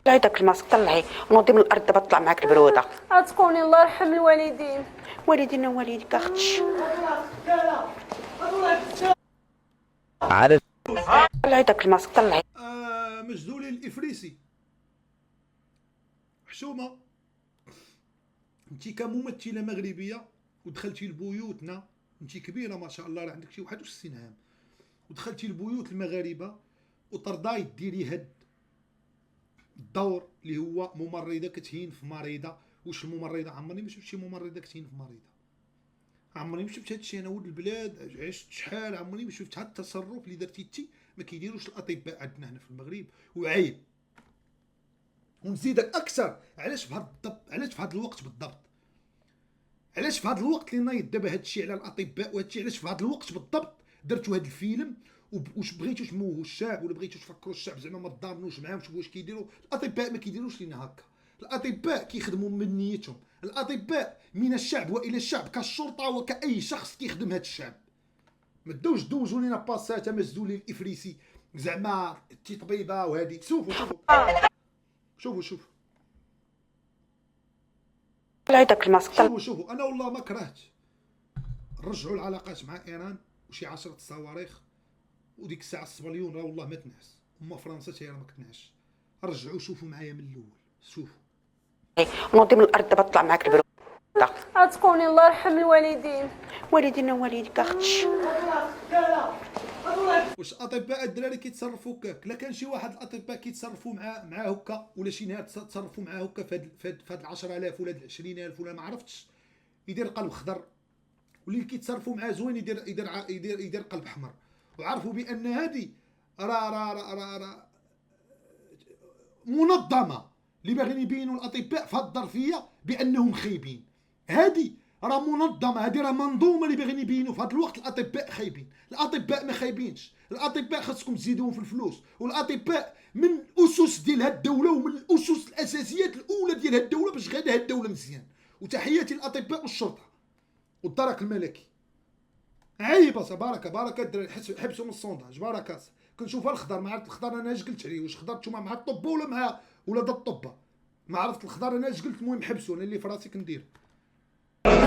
طلعي داك الماسك، طلعي نوضي من الارض دابا طلع معاك البروده. غتكوني الله يرحم الوالدين. والدينا والديك اختش. عارف. طلعي داك الماسك، طلعي. مجدولي الافريسي. حشومه، انت كممثله مغربيه ودخلتي لبيوتنا، انت كبيره ما شاء الله، راه عندك شي 61 عام، ودخلتي لبيوت المغاربه وترضاي ديري هاد الدور اللي هو ممرضه كتهين في مريضه. واش الممرضه، عمرني ما شفت شي ممرضه كتهين في مريضه، عمرني ما شفت هادشي. انا ولد البلاد عشت شحال، عمرني ما شفت هاد التصرف اللي درتي انت. ما كيديروش الاطباء عندنا هنا في المغرب، وعيب. ونزيدك اكثر، علاش في هاد الضبط، علاش في هاد الوقت بالضبط، علاش في هذا الوقت اللي نايض دابا هادشي على الاطباء وهادشي، علاش في هذا الوقت بالضبط درتوا هاد الفيلم؟ واش بغيتوا تموهوا الشعب ولا بغيتوا تفكروا الشعب زعما ما تضامنوش معاهم؟ شوفوا واش كيديروا الاطباء. ما كيديروش لينا هكا، الاطباء كيخدموا من نيتهم، الاطباء من الشعب والى الشعب، كالشرطه وكاي شخص كيخدم هاد الشعب. ما تدوش دوزوا لينا باسات مسدولي الافريسي زعما تي طبيبه وهادي. شوفوا شوفوا طلعي داك الماسك، طلعي. شوفوا انا والله ما كرهت. رجعوا العلاقات مع ايران وشي 10 صواريخ، وديك الساعه الصبليون راه والله ما تنعس، هما فرنسا حتى هي راه ما كتنعش. رجعوا شوفوا معايا من الاول، شوفوا. نوضي من الارض دابا طلع معاك البروده. غتكوني الله يرحم الوالدين. والدينا والديك اختش. واش الاطباء الدراري كيتصرفوا هكاك؟ لا كان شي واحد الاطباء كيتصرفوا مع هكا، ولا شي نهار تصرفوا مع هكا في هاد 10,000 ولا 20,000 ولا ما عرفتش، يدير قلب خضر. واللي كيتصرفوا معاه زوين يدير قلب احمر. وعرفوا بان هادي راه منظمه اللي باغيين يبينوا الاطباء في هاد الظرفيه بانهم خايبين. هادي راه منظمه، هادي راه منظومه اللي باغيين يبينوا في هاد الوقت الاطباء خايبين. الاطباء ما خايبينش، الاطباء خاصكم تزيدوهم في الفلوس. والاطباء من الاسس ديال هاد الدوله، ومن الاسس الاساسيات الاولى ديال هاد الدوله باش غادا هاد الدوله مزيان. وتحياتي للاطباء والشرطه والدرك الملكي. عيب بارك الدراري، حبسوا من الصونداج بارك. كنشوفها الخضر، ما عرفت الخضر انا اش قلت عليه، واش خضر نتوما مع الطب ولا مع ولاد الطبه؟ ما عرفت الخضر انا اش قلت. المهم حبسوا، انا اللي في راسي كندير.